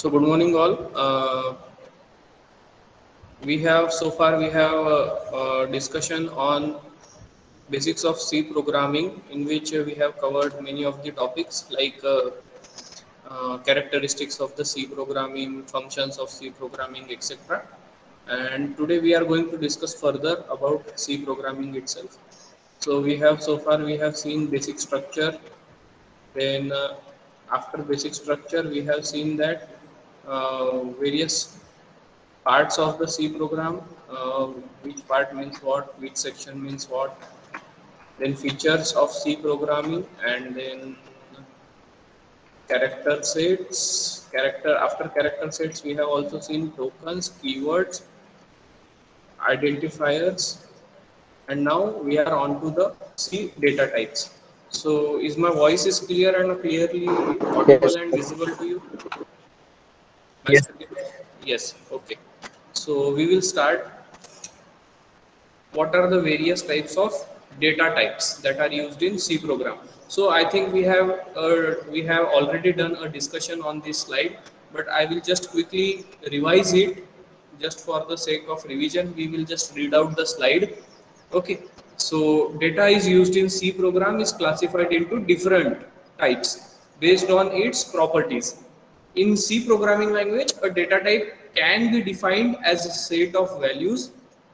So good morning all. We have so far we have a discussion on basics of C programming, in which we have covered many of the topics like characteristics of the C programming, functions of C programming, etc. And today we are going to discuss further about C programming itself. So we have seen basic structure. Then after basic structure, we have seen that various parts of the C program, which part means what, which section means what, then features of C programming, and then character sets. After character sets, we have also seen tokens, keywords, identifiers, and now we are on to the C data types. So, is my voice is clear and clearly audible Yes, and visible to you? My yes, screen? Yes. Okay. So we will start. What are the various types of data types that are used in C program? So I think we have already done a discussion on this slide, but I will just quickly revise it just for the sake of revision. We will just read out the slide. Okay. So data is used in C program is classified into different types based on its properties. In C programming language, a data type can be defined as a set of values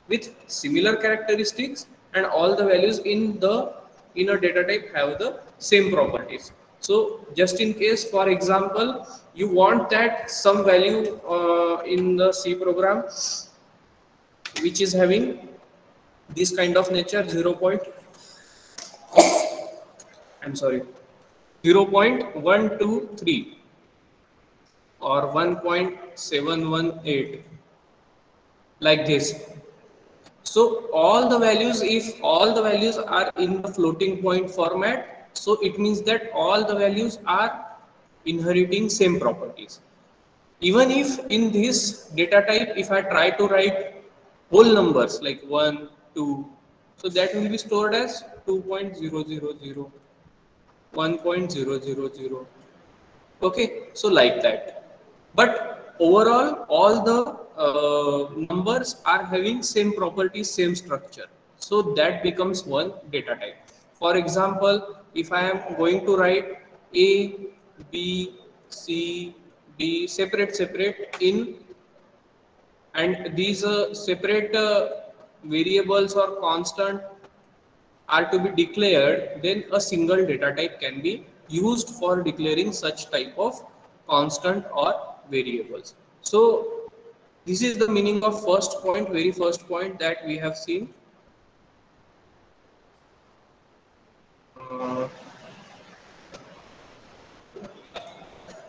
with similar characteristics, and all the values in the inner data type have the same properties. So just in case, for example, you want that some value in the C program which is having this kind of nature 0. I'm sorry, 0.123 or 1.718, like this. So all the values, if all the values are in the floating point format, so it means that all the values are inheriting same properties. Even if in this data type, if I try to write whole numbers like 1, 2, so that will be stored as 2.000, 1.000. Okay, so like that. But overall, all the numbers are having same properties, same structure. So that becomes one data type. For example, if I am going to write A, B, C, D separate in, and these separate variables or constant are to be declared, then a single data type can be used for declaring such type of constant or variables. So this is the meaning of first point, very first point that we have seen. Uh,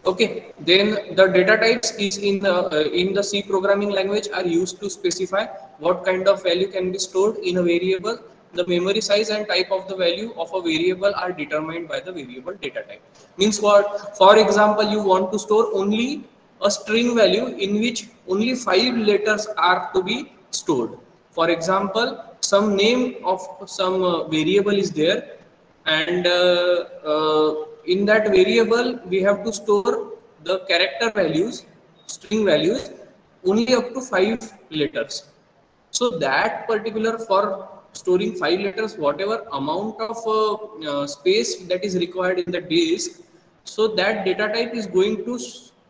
Okay, then the data types is in the C programming language are used to specify what kind of value can be stored in a variable. The memory size and type of the value of a variable are determined by the variable data type. Means what? For example, you want to store only a string value in which only 5 letters are to be stored. For example, some name of some variable is there, and in that variable we have to store the character values, string values, only up to 5 letters. So that particular, for storing 5 letters, whatever amount of space that is required in the disk, so that data type is going to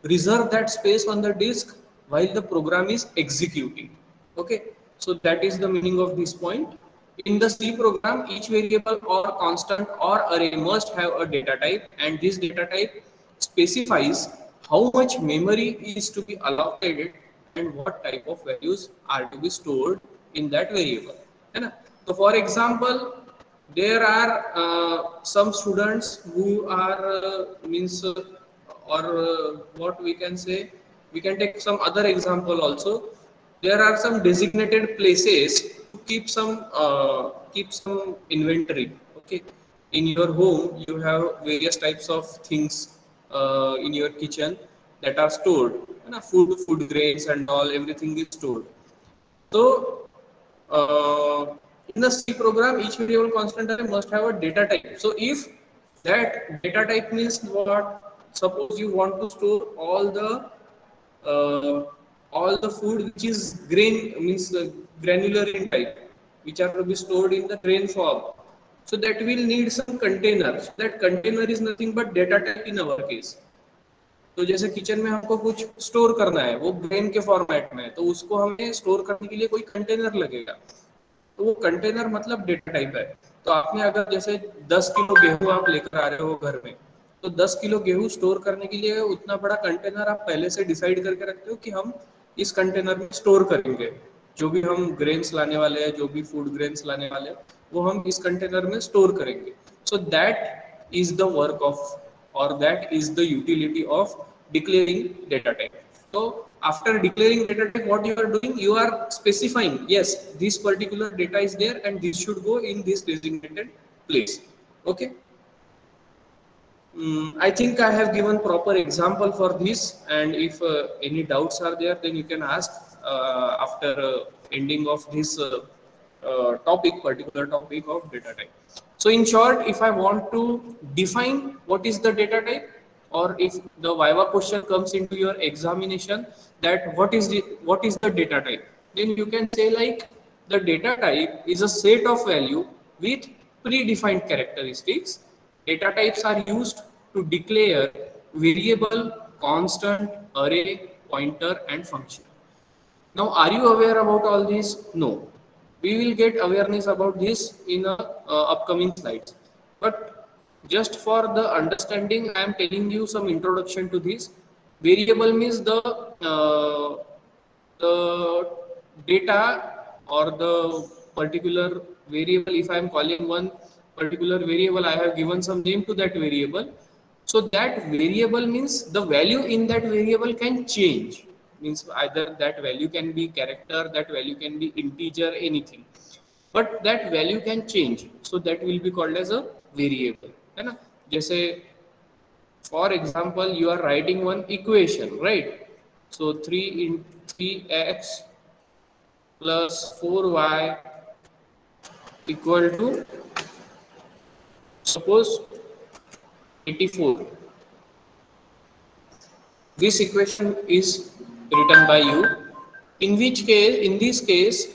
reserve that space on the disk while the program is executing. Okay, so that is the meaning of this point. In the C program, each variable or constant or array must have a data type, and this data type specifies how much memory is to be allocated and what type of values are to be stored in that variable. है ना? So for example, there are some students who are means or what we can say, we can take some other example also. There are some designated places to keep some inventory. Okay, in your home you have various types of things in your kitchen that are stored, you know, food grains and all, everything is stored. So in the C program, each variable constant array must have a data type. So if that data type means what? Suppose you want to store all the uh, all the food which is grain means granular in type, which are to be stored in the grain form. So that will need some container. So that container is nothing but data type in our case. तो जैसे kitchen में हमको कुछ store करना है, वो grain के format में है, तो उसको हमें स्टोर करने के लिए कोई कंटेनर लगेगा। तो वो कंटेनर मतलब डेटा टाइप है। तो आपने अगर जैसे 10 किलो गेहूं आप लेकर आ रहे हो घर में, तो 10 किलो गेहूं स्टोर करने के लिए उतना बड़ा कंटेनर आप पहले से डिसाइड करके रखते हो कि हम इस कंटेनर में स्टोर करेंगे। जो भी हम ग्रेन्स लाने वाले हैं, जो भी फूड ग्रेन्स लाने वाले हैं, वो हम इस कंटेनर में स्टोर करेंगे। So that is the work of, or that is the utility of declaring data type. So after declaring data type, what you are doing, you are specifying, yes, this particular data is there and this should go in this designated place. Okay. I think I have given proper example for this, and if any doubts are there, then you can ask after ending of this particular topic of data type. So in short, if I want to define what is the data type, or if the Viva question comes into your examination that what is the data type, then you can say like the data type is a set of value with predefined characteristics. Data types are used to declare variable, constant, array, pointer, and function. Now, are you aware about all these? No. We will get awareness about this in upcoming slides. But just for the understanding, I am telling you some introduction to this. Variable means the data or the particular variable. If I am calling one particular variable, I have given some name to that variable. So that variable means the value in that variable can change. Means either that value can be character, that value can be integer, anything. But that value can change. So that will be called as a variable. है ना? जैसे for example, you are writing one equation, right? So 3x plus 4y equal to, suppose, 84. This equation is written by you. In this case,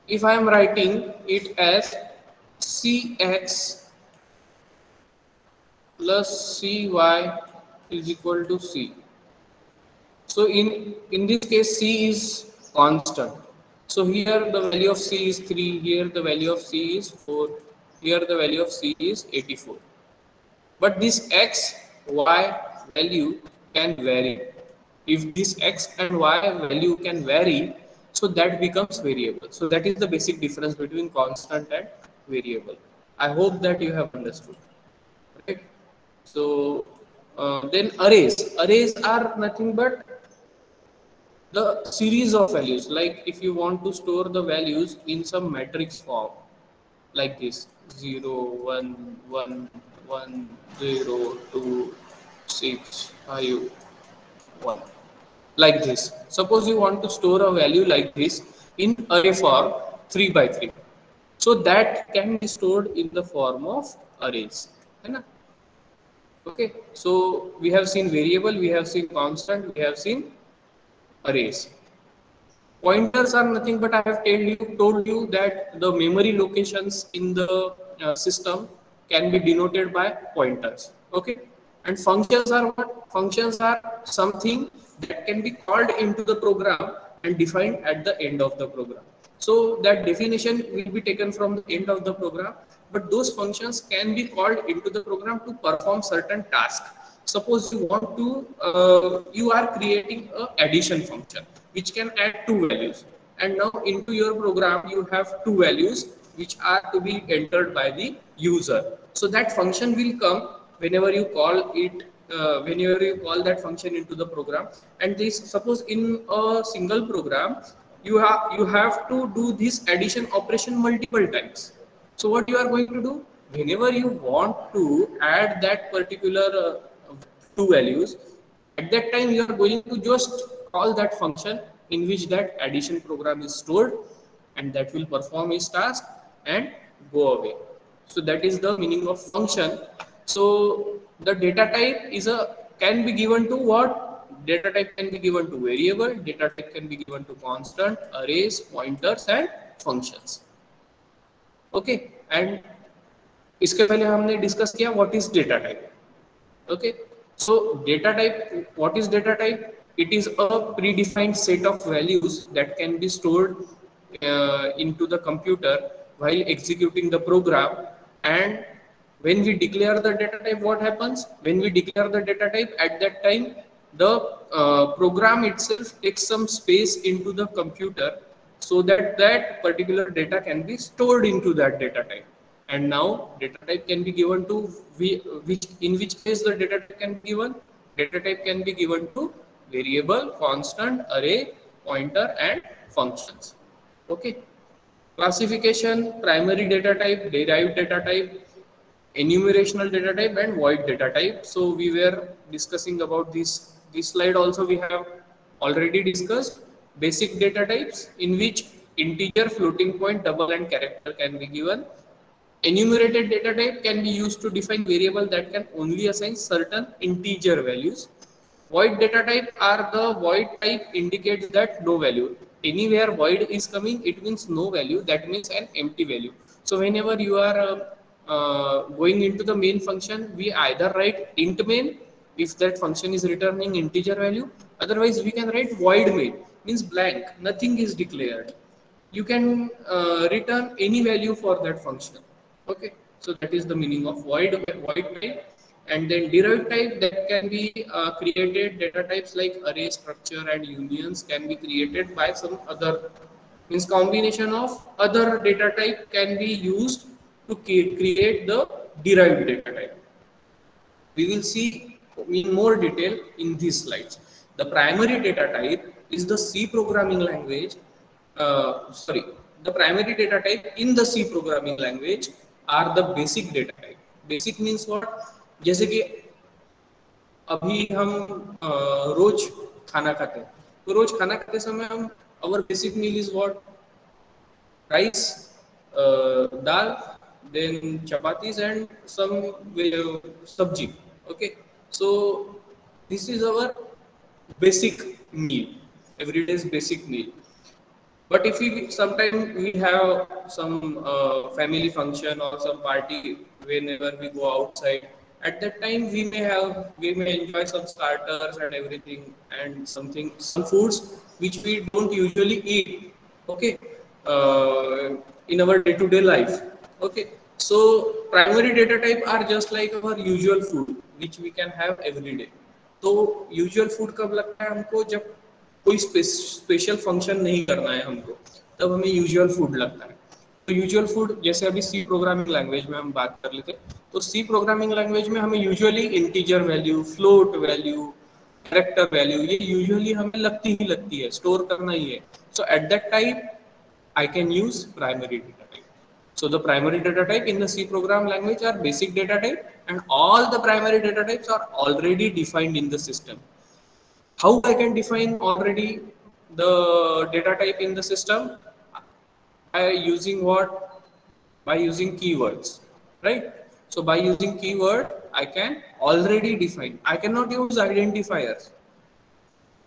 if I am writing it as cx plus cy is equal to c. So in this case, c is constant. So here the value of c is 3, here the value of c is 4, here the value of c is 84. But this x, y value can vary. If this x and y value can vary, so that becomes variable. So that is the basic difference between constant and variable. I hope that you have understood. Right? So then arrays are nothing but the series of values. Like if you want to store the values in some matrix form, like this: 0, 1, 1, 1, 0, 2, 6, 5, 1, like this. Suppose you want to store a value like this in array form 3 by 3. So that can be stored in the form of arrays. Okay, so we have seen variable, we have seen constant, we have seen arrays. Pointers are nothing but I have told you that the memory locations in the system can be denoted by pointers. Okay, and functions are what? Functions are something that can be called into the program and defined at the end of the program. So that definition will be taken from the end of the program, but those functions can be called into the program to perform certain tasks. Suppose you want to, you are creating a addition function which can add two values, and now into your program you have two values which are to be entered by the user. So that function will come whenever you call it, whenever you call that function into the program. And this, suppose in a single program you have to do this addition operation multiple times. So what you are going to do, whenever you want to add that particular two values, at that time you are going to just call that function in which that addition program is stored, and that will perform its task and go away. So that is the meaning of function. So the data type is can be given to what? data type can be given to variable, data type can be given to constant, arrays, pointers and functions. Okay, and इसके पहले हमने discuss किया what is data type. Okay, so data type, what is data type? It is a predefined set of values that can be stored into the computer while executing the program. And when we declare the data type, what happens? When we declare the data type, at that time, the program itself takes some space into the computer so that that particular data can be stored into that data type. And now data type can be given to in which case the data type can be given. Data type can be given to variable, constant, array, pointer and functions. Okay, classification: primary data type, derived data type, enumerational data type and void data type. So we were discussing about this slide also. We have already discussed basic data types, in which integer, floating point, double and character can be given. Enumerated data type can be used to define variable that can only assign certain integer values. Void data type are the void type indicates that no value. Anywhere void is coming, it means no value. That means an empty value. So whenever you are going into the main function, we either write int main if that function is returning integer value. Otherwise, we can write void main, means blank, nothing is declared. You can return any value for that function. Okay, so that is the meaning of void type. And then derived type, that can be created. Data types like array, structure and unions can be created by some other, means combination of other data type can be used to create the derived data type. We will see in more detail in these slides. The primary data type is the C programming language. The primary data type in the C programming language are the basic data type. Basic means what? जैसे कि अभी हम रोज खाना खाते हैं, तो रोज खाना खाते समय हम our basic meal is what? Rice, dal, then chapatis and some sabji. Okay, so this is our basic meal, everyday's basic meal. But if we sometimes we have some family function or some party, whenever we go outside, at that time we may enjoy some starters and everything and some foods which we don't usually eat. Okay, in our day-to-day life. Okay, so primary data type are just like our usual food which we can have every day. तो usual food कब लगता है हमको? जब कोई special function नहीं करना है हमको, तब हमें यूजुअल फूड लगता है. तो यूजुअल फूड, जैसे अभी सी प्रोग्रामिंग लैंग्वेज में हम बात कर लेते, तो सी प्रोग्रामिंग लैंग्वेज में हमें usually integer value, float value, character value, ये यूजुअली हमें लगती है, स्टोर करना ही है. So at that time I can use primary data type. So the primary data type in the C program language are basic data type, and all the primary data types are already defined in the system. How I can define already the data type in the system? By using what? By using keywords, right? So by using keyword, I can already define. I cannot use identifiers.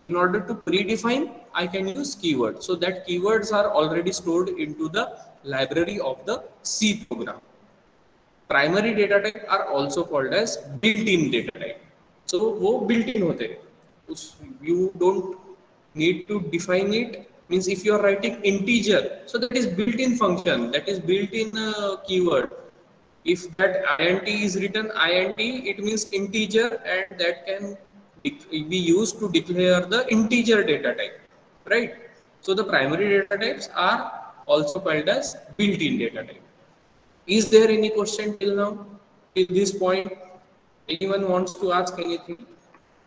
In order to predefine, I can use keywords. So that keywords are already stored into the library of the C program. Primary data type are also called as built-in data type. So वो built-in होते हैं. You don't need to define it. Means if you are writing integer, so that is built-in function, that is built-in keyword. If that int is written int, it means integer, and that can be used to declare the integer data type, right? So the primary data types are also called as built-in data type. Is there any question till now, till this point? Anyone wants to ask anything?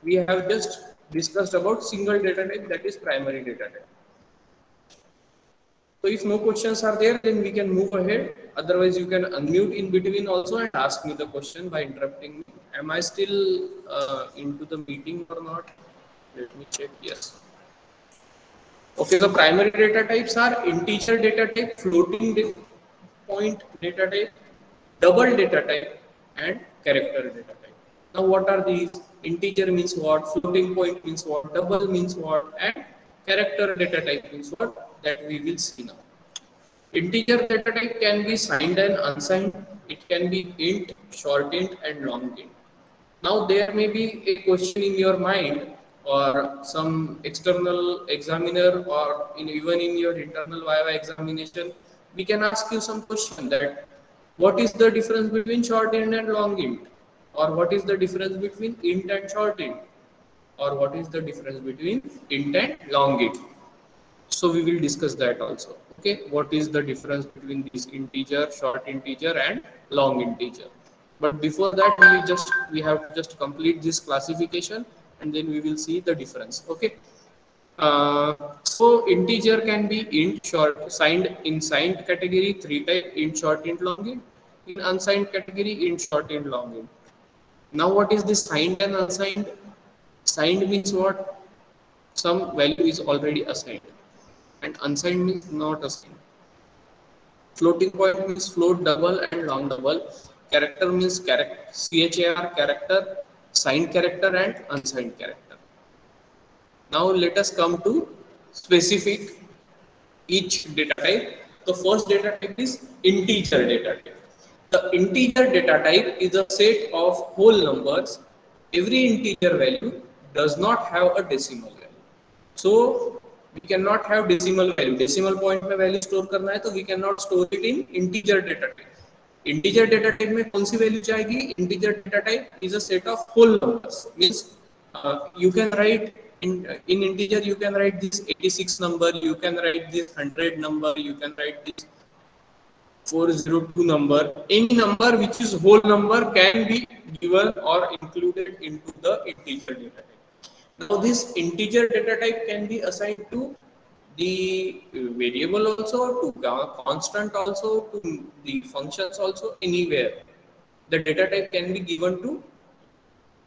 We have just discussed about single data type, that is primary data type. So if no questions are there, then we can move ahead. Otherwise, you can unmute in between also and ask me the question by interrupting me. Am I still into the meeting or not? Let me check. Yes. Okay, so primary data types are integer data type, floating point data type, double data type, and character data type. Now what are these? Integer means what, floating point means what, double means what, and character data type means what, that we will see now. Integer data type can be signed and unsigned. It can be int, short int, and long int. Now there may be a question in your mind, or some external examiner, or even in your internal Viva examination, we can ask you some question that what is the difference between short int and long int, or what is the difference between int and short int, or what is the difference between int and long int. So we will discuss that also. Okay, what is the difference between these integer, short integer, and long integer? But before that, we have to just complete this classification, and then we will see the difference. Okay. So integer can be int, short, signed in signed category, three type, int, short, int, long int. In unsigned category, int, short, int, long int. Now what is this signed and unsigned? Signed means what? Some value is already assigned, and unsigned means not assigned. Floating point means float, double, and long double. Character means char, character, signed character, and unsigned character. Now let us come to specific each data type. The first data type is integer data type. The integer data type is a set of whole numbers. Every integer value does not have a decimal value. So we cannot have decimal value. Decimal point में value store करना है तो we cannot store it in integer data type. Integer data type में कौन सी value जाएगी? Integer data type is a set of whole numbers. Means you can write in integer, you can write this 86 number, you can write this 100 number, you can write this 402 number. Any number which is whole number can be given or included into the integer data type. Now this integer data type can be assigned to the variable also, to constant also, to the functions also, anywhere. The data type can be given to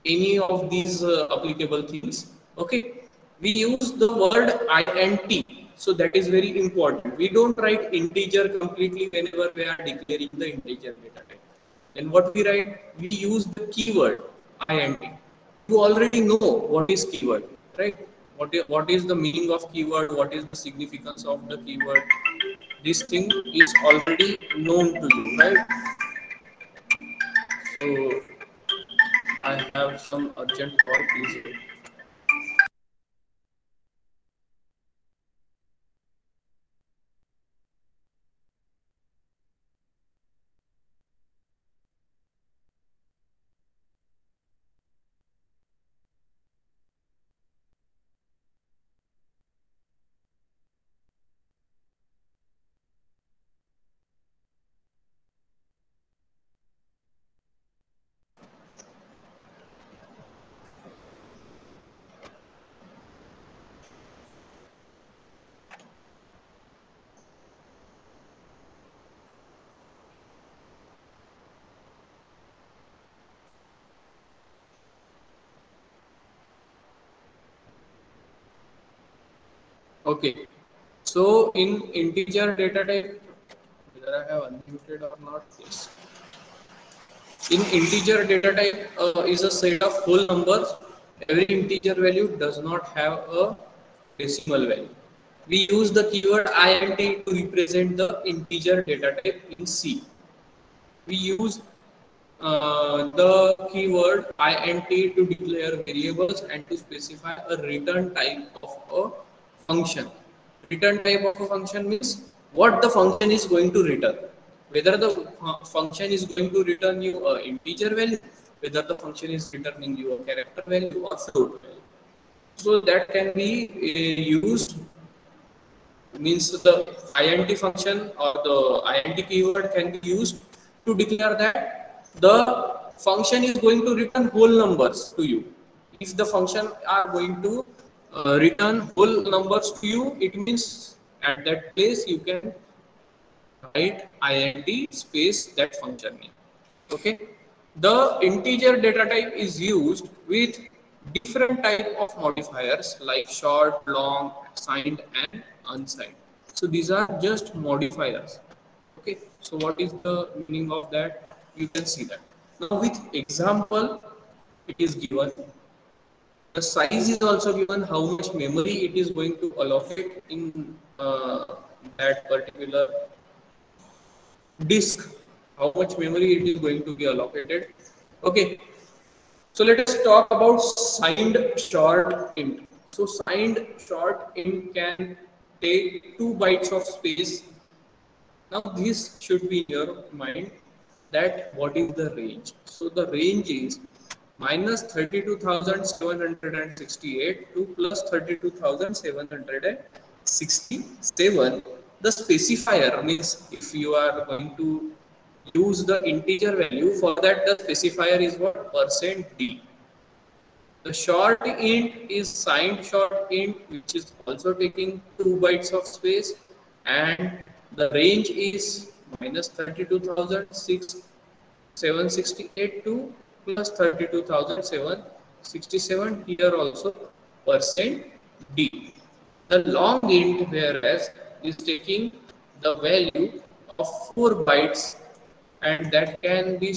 any of these applicable things. Okay, we use the word int, so that is very important. We don't write integer completely whenever we are declaring the integer data type. And what we write, we use the keyword int. You already know what is keyword, right? What is the meaning of keyword, what is the significance of the keyword? This thing is already known to you, right? So I have some urgent call, please wait. Okay, so in integer data type, whether I have unmuted or not, yes. In integer data type is a set of whole numbers. Every integer value does not have a decimal value. We use the keyword int to represent the integer data type in C. We use the keyword int to declare variables and to specify a return type of a function. Return type of a function means what the function is going to return. Whether the function is going to return you an integer value, whether the function is returning you a character value or float value. So that can be used, means the int function or the int keyword can be used to declare that the function is going to return whole numbers to you. If the function are going to return whole numbers to you, it means at that place you can write int space that function name. Okay, the integer data type is used with different type of modifiers like short, long, signed, and unsigned. So these are just modifiers. Okay, so what is the meaning of that? You can see that now with example. it is given. The size is also given, how much memory it is going to allocate in that particular disk, how much memory it is going to be allocated. Okay, so let us talk about signed short int. So signed short int can take 2 bytes of space. Now this should be in your mind that what is the range. So the range is minus 32,768 to plus 32,767. The specifier means if you are going to use the integer value, for that the specifier is what? %d. The short int is signed short int, which is also taking 2 bytes of space, and the range is minus 32,768 to plus 32,767. Here also %d. The long int, whereas, is taking the value of 4 bytes, and that can be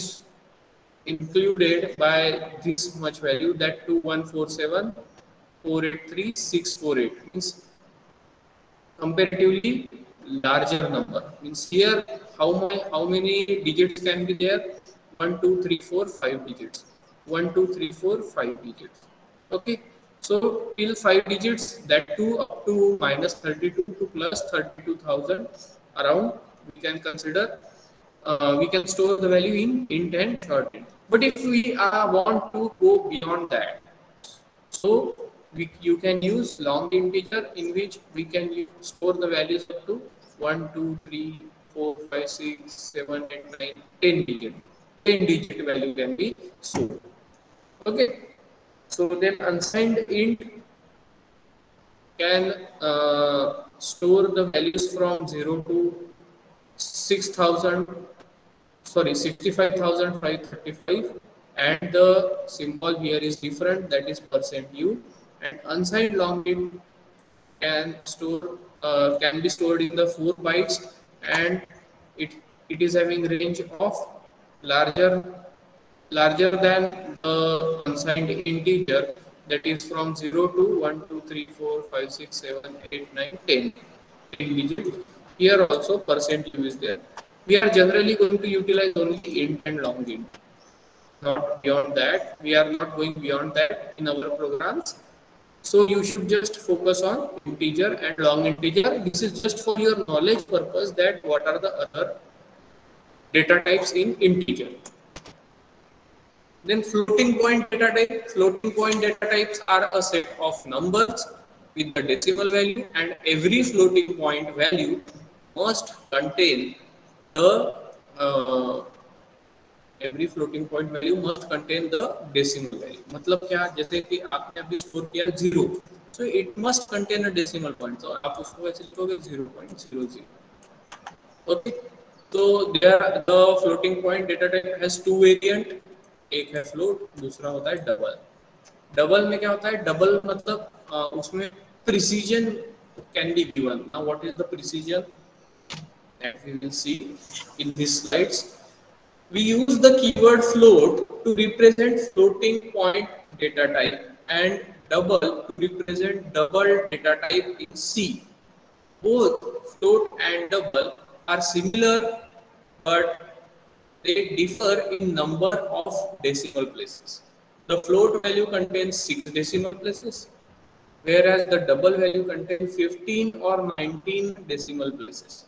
included by this much value, that 2147,483,648 means comparatively larger number. Means here how many digits can be there? 1 2 3 4 5 digits. 1 2 3 4 5 digits. Okay, so till 5 digits, that too up to minus 32 to plus 32,000 around, we can consider, we can store the value in int and short int. But if we want to go beyond that, so you can use long integer, in which we can store the values up to 1 2 3 4 5 6 7 8 9 10 digit. 10 digit value can be stored. Okay, so then unsigned int can store the values from 0 to 6,000, sorry, 65,535, and the symbol here is different, that is %u. And unsigned long int can be stored in the 4 bytes, and it is having range of larger than the unsigned integer, that is from 0 to 1 2 3 4 5 6 7 8 9 10 digits. Here also %u is there. We are generally going to utilize only int and long int, not beyond that. We are not going beyond that in our programs. So you should just focus on integer and long integer. This is just for your knowledge purpose, that what are the other data types in integer. Then floating point data type. Floating point data types are a set of numbers with the decimal value, and every floating point value must contain the every floating point value must contain the decimal value. मतलब क्या, जैसे कि आपने अभी store किया 0, so it must contain a decimal point. So आप उसको वैसे लिखोगे 0.00. Okay, so there the floating point data type has two variant. एक है float, दूसरा होता है double. Double में क्या होता है? Double मतलब उसमें precision can be given. Now what is the precision that we will see in these slides? We use the keyword float to represent floating point data type, and double to represent double data type in C. Both float and double are similar, but they differ in number of decimal places. The float value contains 6 decimal places, whereas the double value contains 15 or 19 decimal places.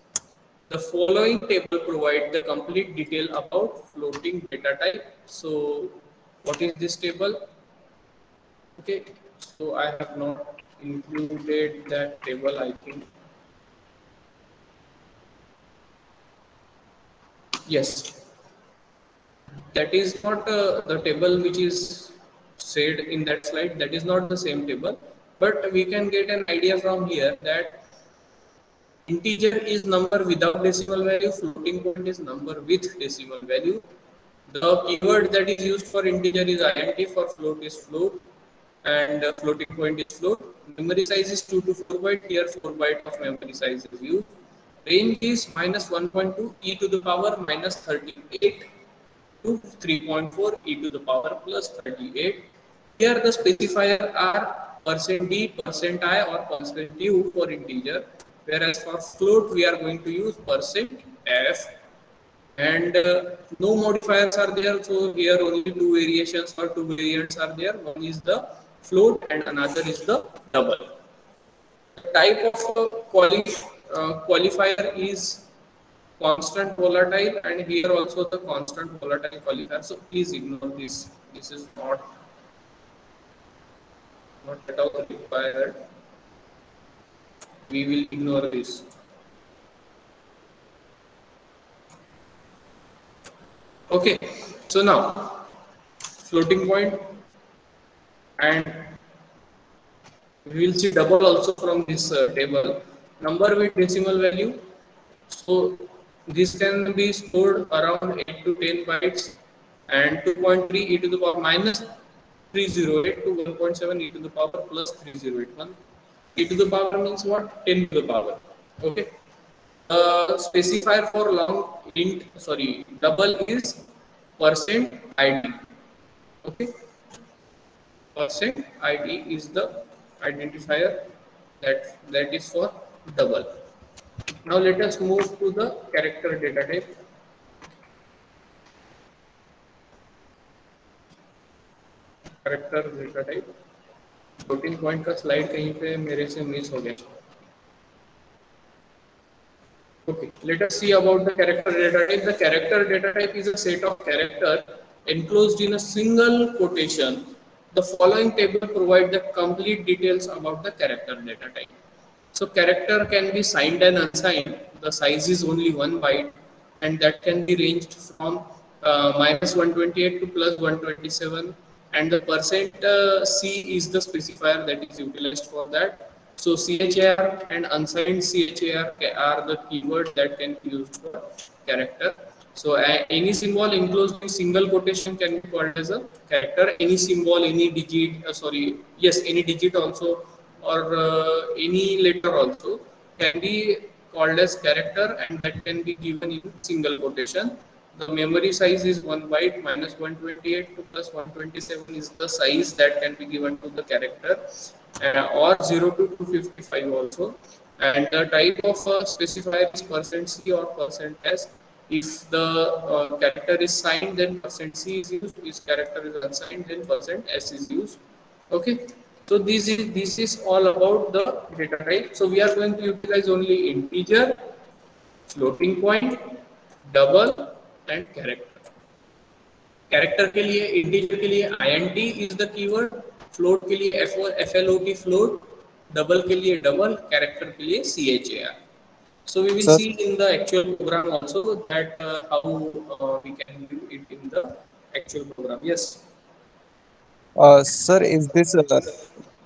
The following table provides the complete detail about floating data type. So, what is this table? Okay, so I have not included that table, I think. Yes, that is not the table which is said in that slide. That is not the same table, but we can get an idea from here that integer is number without decimal value, floating point is number with decimal value. The keyword that is used for integer is int, for float is float, and floating point is float. Memory size is 2 to 4 byte. Here 4 byte of memory size is used. Range is minus 1.2 e to the power minus 38. to 3.4 e to the power plus 38. Here the specifier are percent %d, percent %i or percent %u for integer, whereas for float we are going to use percent %f, and no modifiers are there, so here only two variations or two variants are there. One is the float and another is the double. The type of qualifier is constant volatile, and here also the constant volatile qualifier, so please ignore this. This is not at all required. We will ignore this. Okay, so now floating point, and we will see double also from this table. Number with decimal value. So this can be stored around 8 to 10 bytes, and 2.3 e to the power minus 308 to 1.7 e to the power plus 3081. E to the power means what? 10 to the power. Okay. Specifier for double is percent %id. Okay. Percent %id is the identifier that is for double. Now let us move to the character data type. Character data type. Floating point का slide कहीं पे मेरे से miss हो गया. Okay, let us see about the character data type. The character data type is a set of character enclosed in a single quotation. The following table provide the complete details about the character data type. So character can be signed and unsigned. The size is only 1 byte, and that can be ranged from minus 128 to plus 127. And the percent %c is the specifier that is utilized for that. So char and unsigned char are the keywords that can be used for character. So any symbol enclosed in single quotation can be called as a character. Any symbol, any digit, any digit also, or any letter also can be called as character, and that can be given in single quotation. The memory size is 1 byte, minus 128 to plus 127 is the size that can be given to the character, or 0 to 255 also. And the type of specifier is percent %c or percent %s. If the character is signed, then percent %c is used. If character is unsigned, then percent %s is used. Okay. So this is all about the data type. So we are going to utilize only integer, floating point, double and character. Character के लिए, integer के लिए int is the keyword, float के लिए float float, double के लिए double, character के लिए char. So we will see in the actual program also that how we can do it in the actual program. Yes. Sir, is this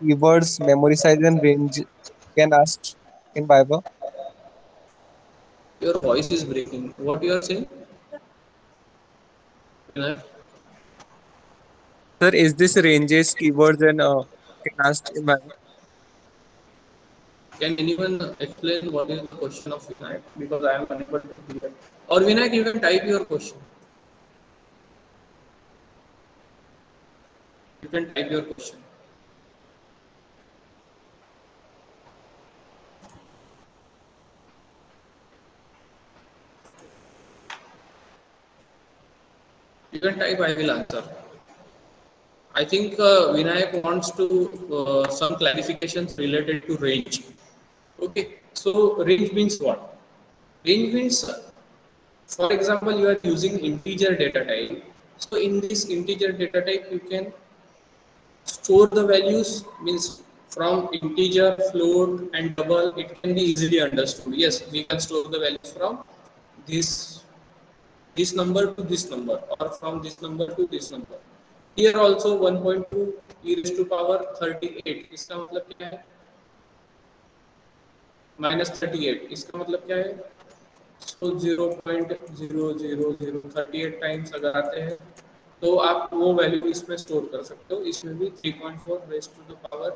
keywords memory size and range can ask in Viber? Your voice is breaking. What you are saying? Sir, is this ranges keywords and can ask in Viber? Can anyone explain what is the question of Vinayak? Because I am unable to hear. Or Vinayak, you can type your question. You can type your question. You can type, I will answer. I think Vinayak wants to some clarifications related to range. Okay, so range means what? Range means, for example, you are using integer data type. So in this integer data type, you can store the values, means from integer, float and double. It can be easily understood. Yes, we can store the values from this number to this number, or from this number to this number. Here also 1.2 e raised to power 38, इसका मतलब क्या है? minus 38, इसका मतलब क्या है? So 0.0038 times अगर आते हैं तो आप वो वैल्यू इसमें स्टोर कर सकते हो. इसमें भी 3.4 रेज़ टू द पावर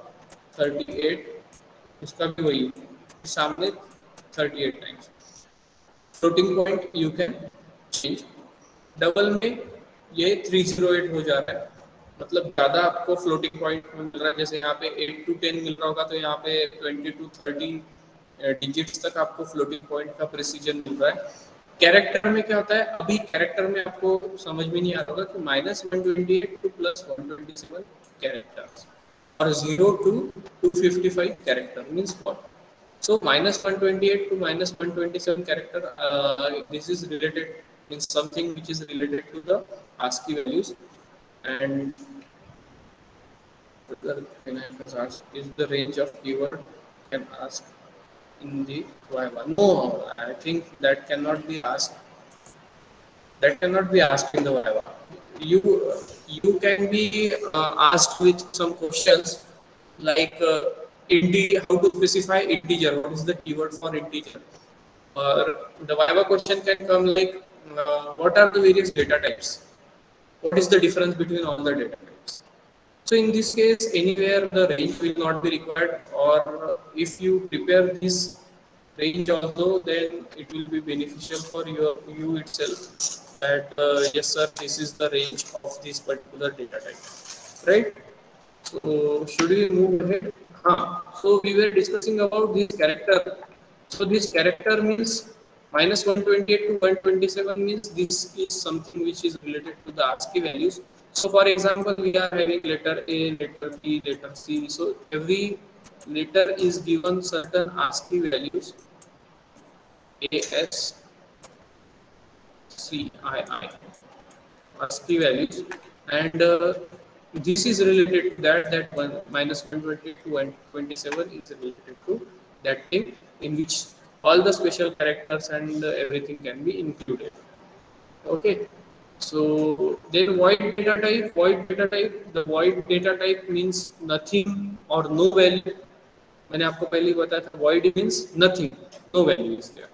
38, इसका भी वही सामने 38 times. Floating point you can change. Double में ये 308 हो जा रहा है, मतलब ज़्यादा आपको फ्लोटिंग पॉइंट मिल रहा है। जैसे यहाँ पे 8 to 10 मिल रहा होगा, तो यहाँ पे 20 to 30 डिजिट्स तक आपको फ्लोटिंग पॉइंट का प्रिसीजन मिल रहा है। कैरेक्टर में क्या होता है, अभी कैरेक्टर में आपको समझ में नहीं आ रहा होगा कि -128 to +127 कैरेक्टर्स और 0 to 255 character means what? So -128 to -127 character, this is related, means something which is related to the ASCII values. And is the range of keyword can ask in the Viva? No, I think that cannot be asked. That cannot be asked in the Viva. You you can be asked with some questions like how to specify integer. What is the keyword for integer? Or the Viva question can come like, what are the various data types? What is the difference between all the data types? So in this case, anywhere the range will not be required, or if you prepare this range also, then it will be beneficial for you itself that yes sir, this is the range of this particular data type, right? So should we move ahead? So we were discussing about this character. So this character means -128 to 127 means this is something which is related to the ASCII values. So for example, we are having letter A, letter B, letter C. So every letter is given certain ASCII values, A, S, C, I, ASCII values, and this is related to that one -120 to 127 is related to that thing in which all the special characters and everything can be included. Okay, so then the void data type means nothing or no value. मैंने आपको पहले ही बताया था, void means nothing, no value is there.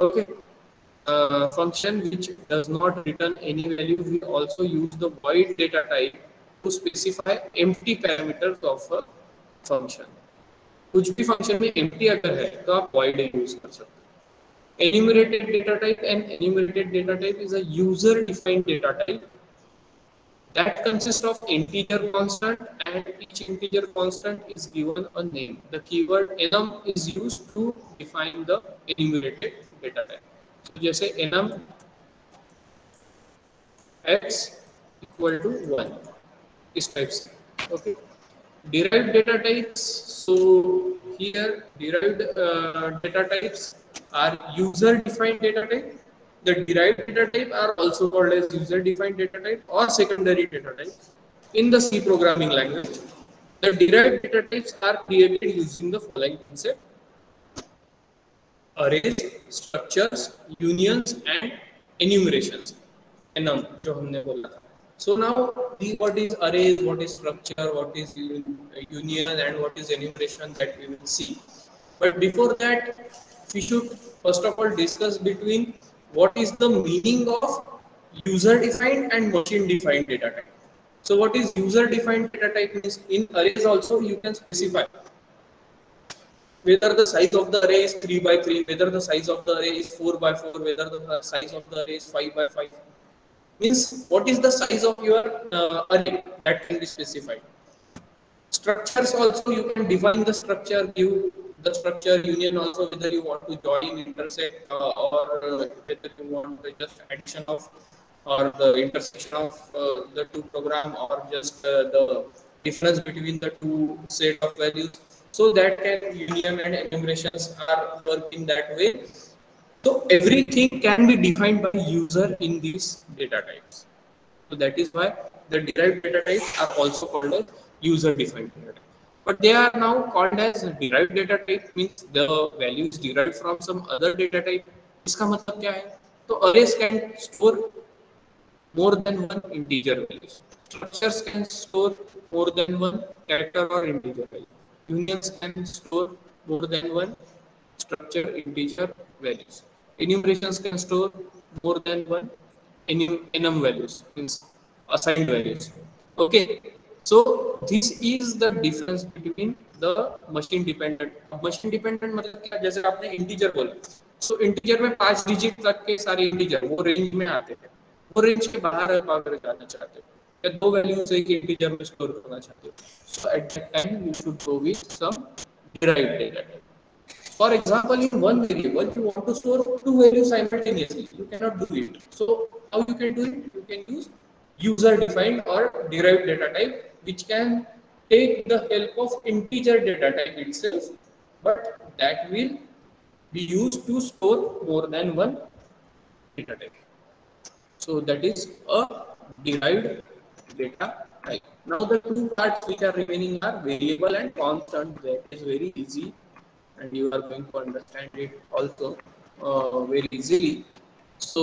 Okay. Function which does not return any value, we also use the void data type to specify empty parameters of a function. कुछ भी function में empty अगर है तो आप void use कर सकते हैं. Enumerated data type, and enumerated data type is a user defined data type that consists of integer constant, and each integer constant is given a name. The keyword enum is used to define the enumerated data type. So जैसे enum x equal to 1 इस type से. Okay. Derived data types. So here derived data types are user defined data type. The derived data type are also called as user defined data type or secondary data type in the C programming language. The derived data types are created using the following concept: arrays, structures, unions, and enumerations. Enum जो हमने बोला था. So now, what is arrays, what is structure, what is union, and what is enumeration, that we will see. But before that, we should first of all discuss between what is the meaning of user-defined and machine-defined data type. So what is user-defined data type means in arrays also you can specify whether the size of the array is 3 by 3, whether the size of the array is 4 by 4, whether the size of the array is 5 by 5. Means what is the size of your array, that can be specified. Structures also you can define the structure, give the structure union also, whether you want to join, intersect, or whether you want just addition of or the intersection of the two program, or just the difference between the two set of values. So that can union and enumerations are work in that way. So everything can be defined by user in these data types. So that is why the derived data types are also called as user defined data type. But they are now called as derived data type, means the value is derived from some other data type. इसका मतलब क्या है? तो arrays can store more than one integer values. Structures can store more than one character or integer value. Unions can store more than one structure integer values. Enumerations can store more than one enum values, means assigned values. Okay, so this is the difference between the machine dependent. Machine dependent मतलब क्या? जैसे आपने integer बोला, so integer में 5 digit तक के सारे integer वो range में आते हैं, वो रेंज के बाहर आप अगर जाना चाहते हो या दो वैल्यूज एक इंटीजर में स्टोर करना चाहते हो, so at that time you should go with some derived data type. For example, in one variable, you want to store two values simultaneously. You cannot do it. So, how you can do it? You can use user-defined or derived data type, which can take the help of integer data type itself, but that will be used to store more than one data type. So that is a derived data type. Now the two parts which are remaining are variable and constant. That is very easy, and you are going to understand it also very easily. So,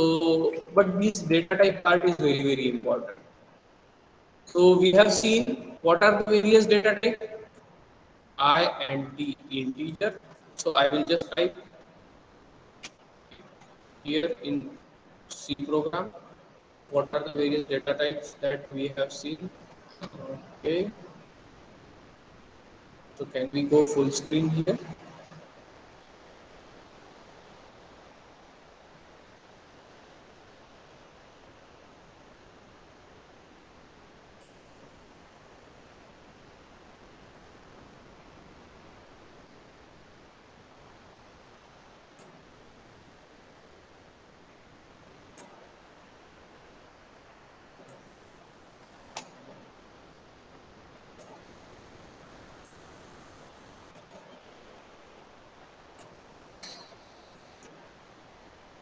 but this data type part is very important. So we have seen what are the various data type, I and T integer. So I will just type here in C program what are the various data types that we have seen. Okay, so can we go full screen here?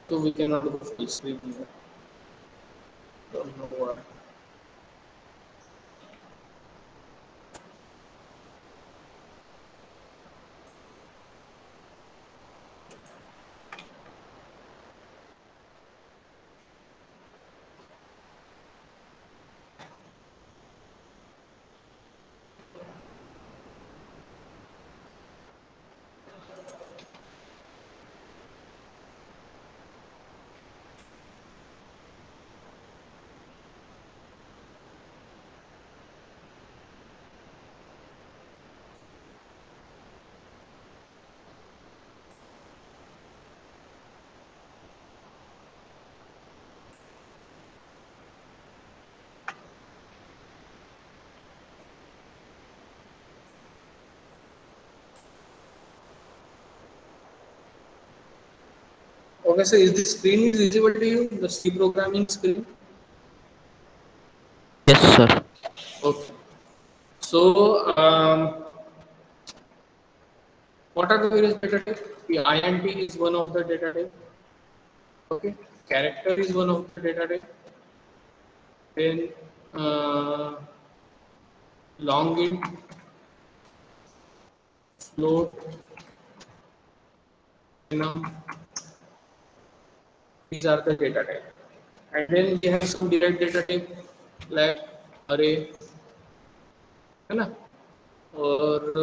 So we cannot go full screen here. Don't know why. Okay, so is the screen is visible to you? The C programming screen. Yes, sir. Okay. So what are the various data types? The INT is one of the data type. Okay. Character is one of the data type. Then long int, float, enum, these are the data type. And then we have some derived data type like array, है ना? और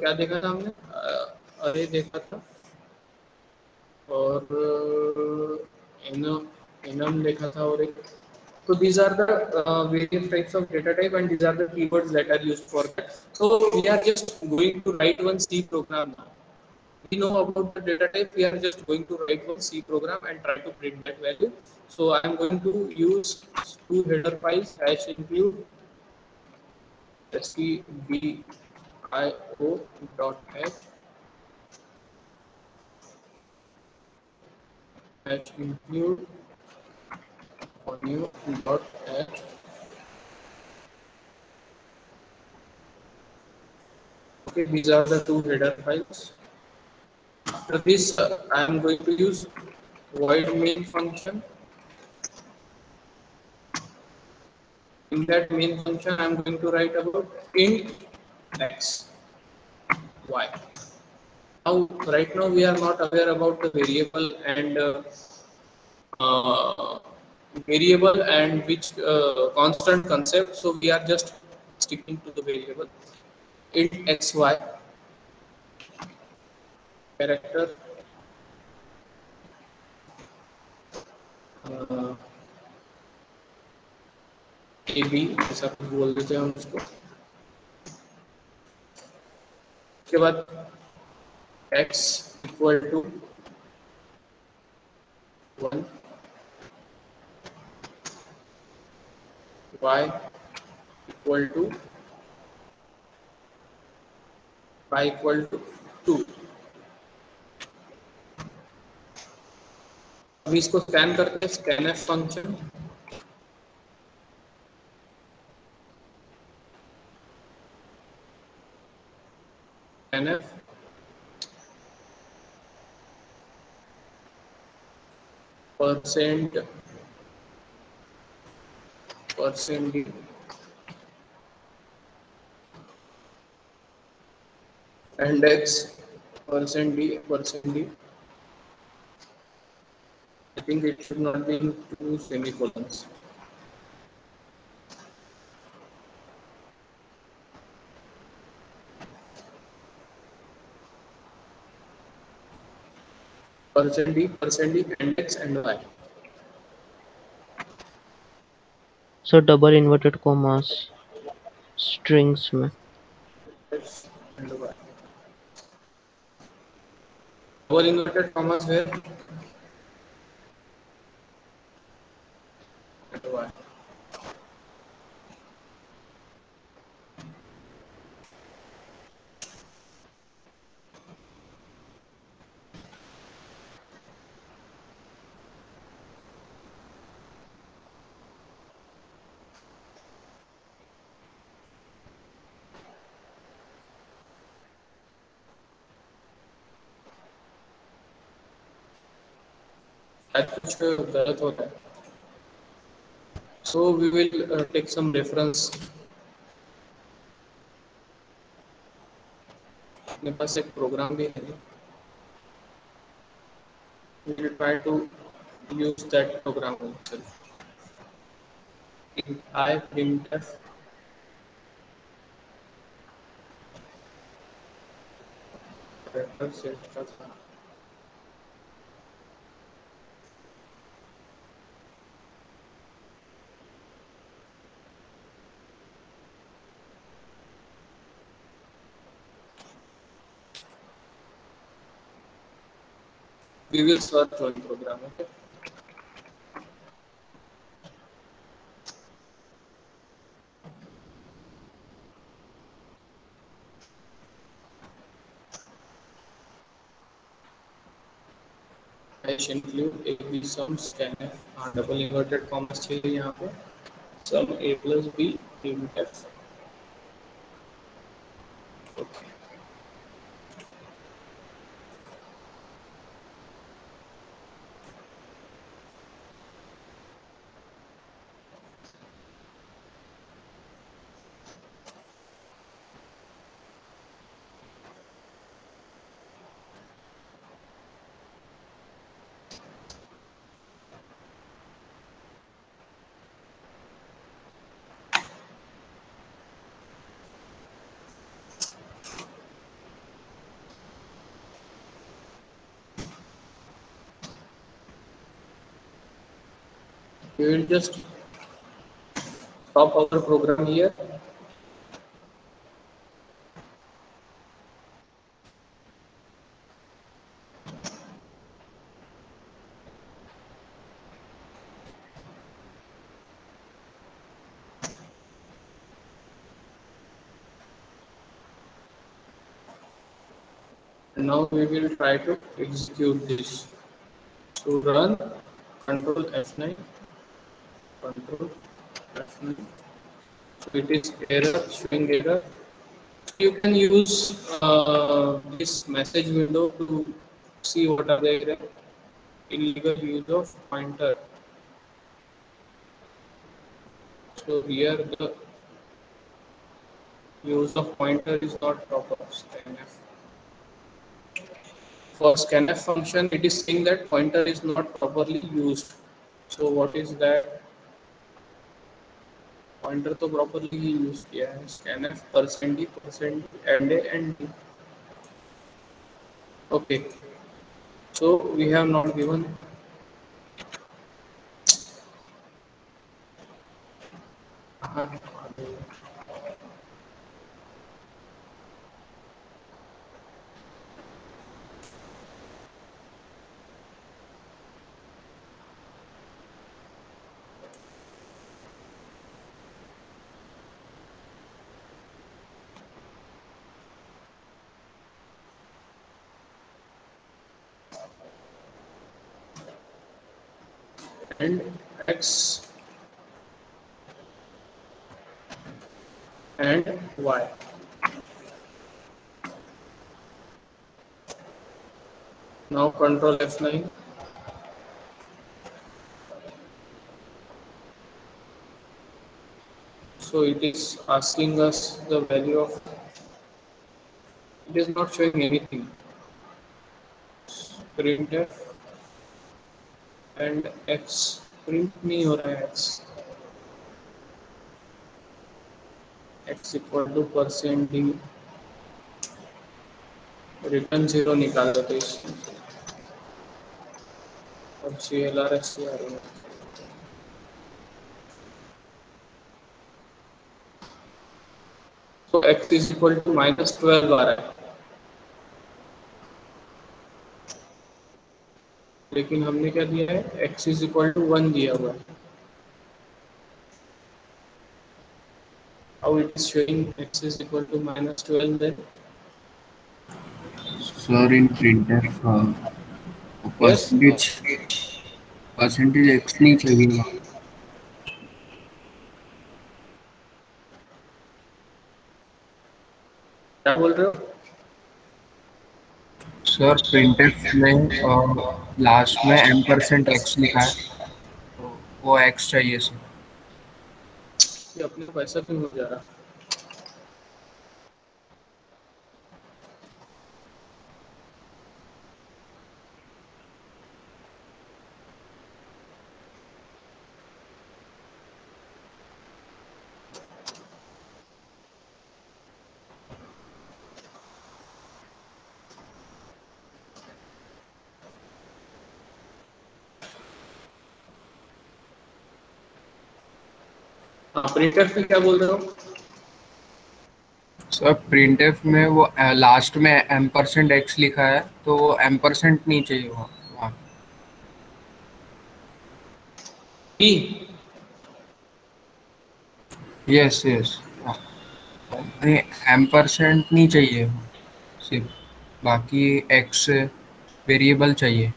क्या देखा था हमने? अरे देखा था और enum enum देखा था और एक. So these are the various types of data type, and these are the keywords that are used for that. So we are just going to write one C program now. We know about the data type. We are just going to write one C program and try to print that value. So I am going to use two header files hash include stdio.h hash include audio.h. Okay, these are the two header files. After this, I am going to use void main function. In that main function, I am going to write about int x, y. Now, right now we are not aware about the uh, variable and which constant concept. So we are just sticking to the variable int xy character. A B ऐसा कुछ बोल देते हैं हम उसको. उसके बाद x equal to 1 y equal to y equal to 2. अभी इसको स्कैन करते हैं, scan F function scan F percent percent D index percent D I think it should not be in two semicolons. Percent D index and y. Sir double inverted commas strings में X and y. Double inverted commas where and y. शायद कुछ गलत होता है. So we will take some reference. अपने पास एक programme भी है. We will try to use that program itself. In I printf reference set का था. We will search one program. Okay. I shall include a b sum scanf double inverted commas चाहिए यहाँ पे. Sum a plus b printf. Okay. We will just stop our program here. And now we will try to execute this. So run control F9, control F9. So it is error, showing error. You can use this message window to see what are the error. Illegal use of pointer. So here the use of pointer is not proper. Scanf. For scanf function, it is saying that pointer is not properly used. So what is that? Pointer तो properly ही use किया है. Scanf percent and a and d. Okay. So we have not given. and x and y. Now control F9. So it is asking us the value of, it is not showing anything. Printf and x print नहीं हो रहा है x equal two percent D, return 0 निकाल देते इसमें और CLR आ रही है। तो x इज इक्वल टू -12 आ रहा है, लेकिन हमने क्या दिया है, x इज इक्वल टू 1 दिया हुआ है। How it is showing x is equal to -12 then? Sir, in printf Yes. Percentage x नहीं चाहिए। क्या बोल रहे हो? सर printf में लास्ट में m% x लिखा है, तो वो x चाहिए सर। ये अपने को ऐसा क्यों हो जा रहा? प्रिंटर में क्या बोल रहे हो? सर printf में वो लास्ट में m%x लिखा है, तो वो m% नहीं चाहिए वहाँ। यस नहीं, m% नहीं चाहिए सिर्फ, बाकी x वेरिएबल चाहिए।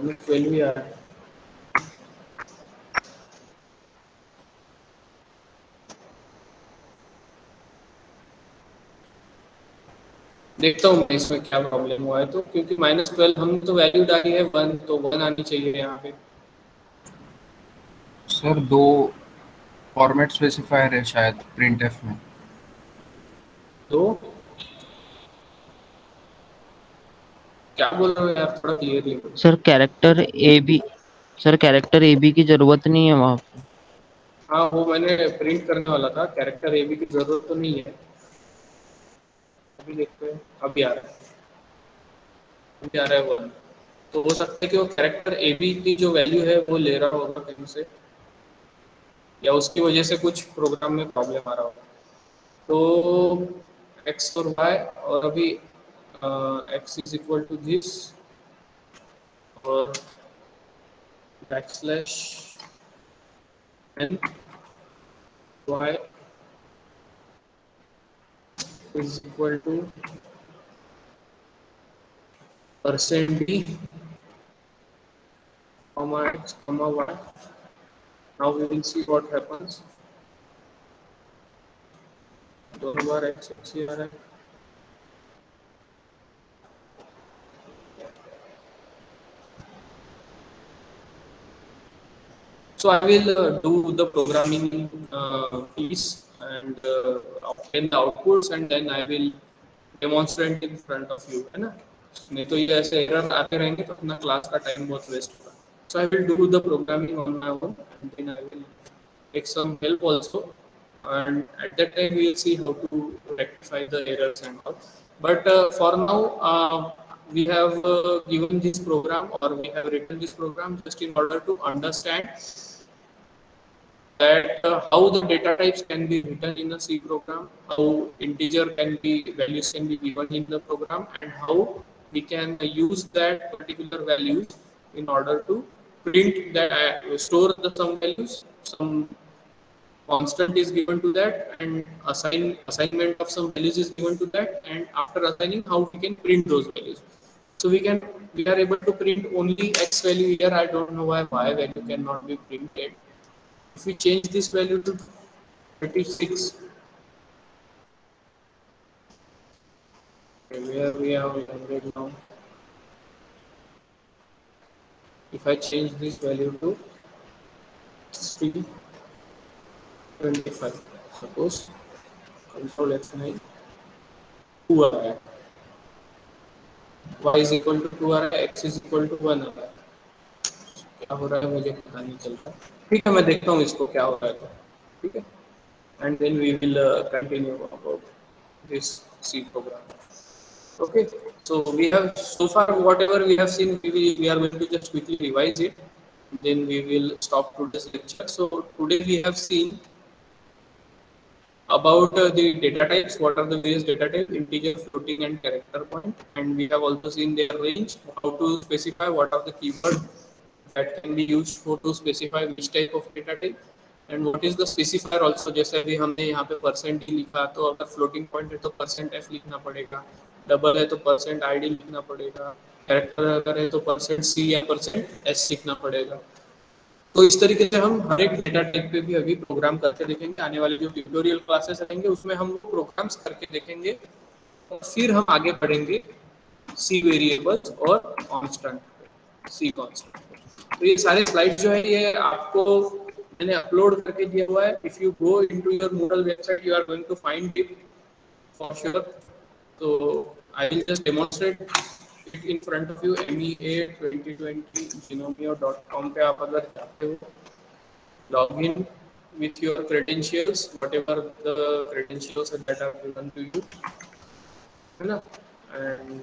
-12 भी आ रहा है। देखता हूँ मैं इसमें क्या प्रॉब्लम हुआ है, तो क्योंकि -12 हमने तो वैल्यू डाली है 1, तो 1 आनी चाहिए यहाँ पे। सर 2 फॉर्मेट स्पेसिफायर है शायद printf में। तो क्या बोल रहे हो यार, थोड़ा क्लियरली बोलो। सर कैरेक्टर ए बी की जरूरत नहीं है वहाँ पे। हाँ वो मैंने प्रिंट करने वाला था, कैरेक्टर ए बी की जरूरत तो नहीं है। अभी देखते हैं, अभी आ रहा है, अभी आ रहा है वो। तो हो सकता है कि वो कैरेक्टर ए बी की जो वैल्यू है वो ले रहा होगा कहीं से, या उसकी वजह से कुछ प्रोग्राम में प्रॉब्लम आ रहा होगा। तो एक्स और वाई, और अभी X is equal to this और backslash N, Y is equal to %d, comma x, comma y. Now we will see what happens. दोनों बार x ही आ रहा है। So I will do the programming piece and obtain the outputs, and then I will demonstrate in front of you, है ना? नहीं तो ये ऐसे error आते रहेंगे तो अपना क्लास का टाइम बहुत वेस्ट होगा। So I will do the programming on my own, and then I will take some help also, and at that time we will see how to rectify the errors and all. But for now, we have given this program, or we have written this program just in order to understand that how the data types can be written in a C program, how integer values can be given in the program, and how we can use that particular values in order to print that, store some values, some constant is given to that, and assignment of some values is given to that, and after assigning, how we can print those values. So we are able to print only x value here. I don't know why y value cannot be printed. If we change this value to 36, where we have landed now. If I change this value to 325, suppose control F9, 2 आ रहा है, y is equal to 2 आ रहा है, x is equal to 1 आ रहा है. क्या हो रहा है मुझे पता नहीं चलता. ठीक है, मैं देखता हूँ इसको क्या हो रहा है. ठीक है, and then we will continue about this C program. Okay, so we have so far whatever we have seen, we are going to just quickly revise it. Then we will stop today's lecture. So today we have seen about the data types. What are the various data types? Integer, floating, and character point. And we have also seen their range. How to specify what are the keywords that can be used for to specify which type of data type. And what is the specifier also. जैसे अभी हमने यहाँ पे percent ही लिखा, तो अगर floating point है तो परसेंट एफ लिखना पड़ेगा, डबल है तो परसेंट आईडी लिखना पड़ेगा, कैरेक्टर अगर है तो परसेंट सी या परसेंट एस लिखना पड़ेगा. तो इस तरीके से हम हर एक डेटा टाइप पे भी अभी प्रोग्राम करके देखेंगे. आने वाले जो ट्यूटोरियल क्लासेस रहेंगे उसमें हम लोग प्रोग्राम्स करके देखेंगे, और फिर हम आगे बढ़ेंगे सी वेरिएबल्स और कांस्टेंट, सी कांस्टेंट. तो ये सारे स्लाइड जो है ये आपको मैंने अपलोड करके दिया हुआ है. If you go into your Moodle website you are going to find it for sure. तो I will just demonstrate it in front of you. MEA2020genomio.com पे आप अगर जाते हो, log in with your credentials, whatever the credentials that are given to you, है ना, and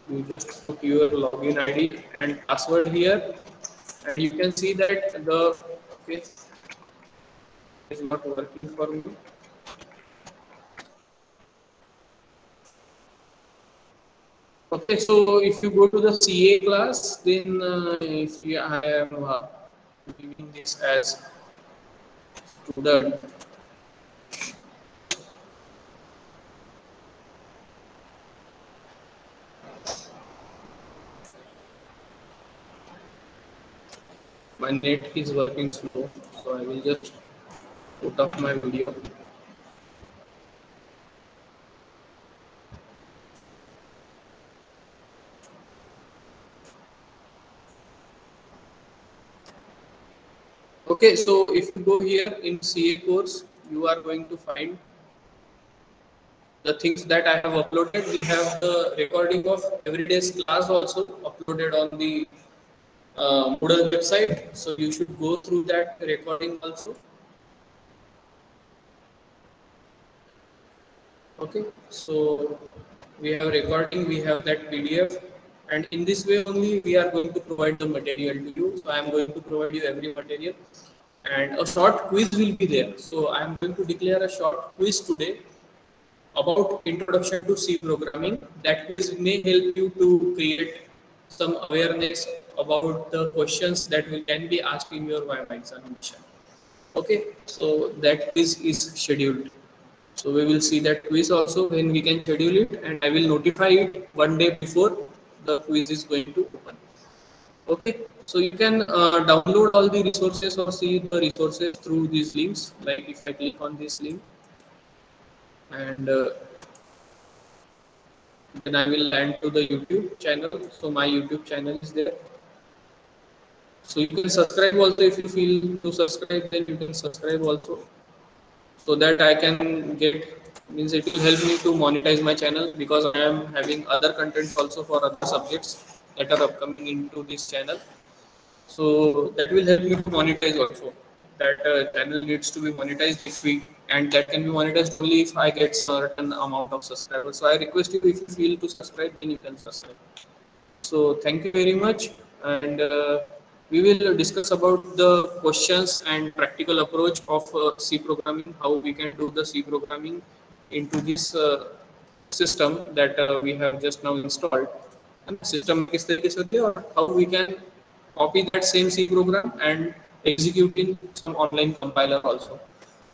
you just put your login ID and password here, and you can see that the okay is not working for me. Okay, so if you go to the CA class, then if I am giving this as student, my net is working slow, so I will just put up my video. Okay, so if you go here in CA course, you are going to find the things that I have uploaded. We have the recording of everyday's class also uploaded on the Moodle website, so you should go through that recording also. Okay, so we have recording, we have that PDF, and in this way only we are going to provide the material to you. So I am going to provide you every material, and a short quiz will be there. So I am going to declare a short quiz today about introduction to C programming. That quiz may help you to create some awareness about the questions that can be asked in your Viva examination. Okay, so that quiz is scheduled. So we will see that quiz also when we can schedule it, and I will notify it one day before the quiz is going to open. Okay, so you can download all the resources or see the resources through these links. Like if I click on this link, and then I will land to the YouTube channel. So my YouTube channel is there. So you can subscribe also. If you feel to subscribe, then you can subscribe also, so that I can get, means it will help me to monetize my channel, because I am having other content also for other subjects that are upcoming into this channel. So that will help me to monetize also. That channel needs to be monetized and that can be monetized only if I get certain amount of subscribers. So I request you, if you feel to subscribe, then you can subscribe. So thank you very much, and we will discuss about the questions and practical approach of C programming, how we can do the C programming into this system that we have just now installed. And system किस तरीके से होती है, और how we can copy that same C program and executing some online compiler also.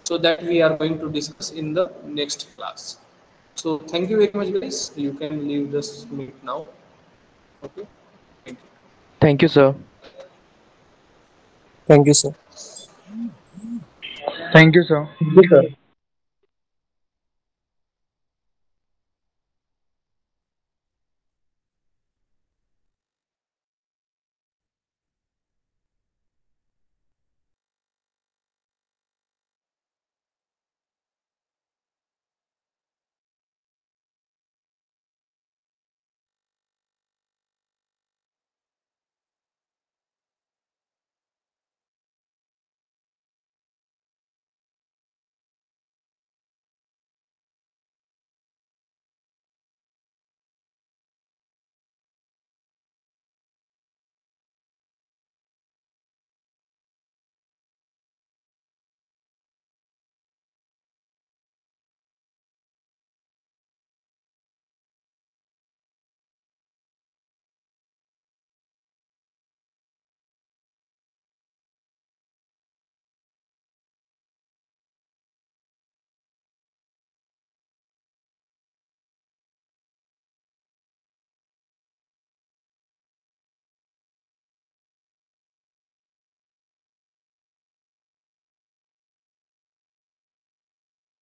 So that we are going to discuss in the next class. So thank you very much, guys. You can leave this meet now. Okay. Thank you. Thank you, sir. Thank you, sir. Thank you, sir. Thank you, sir.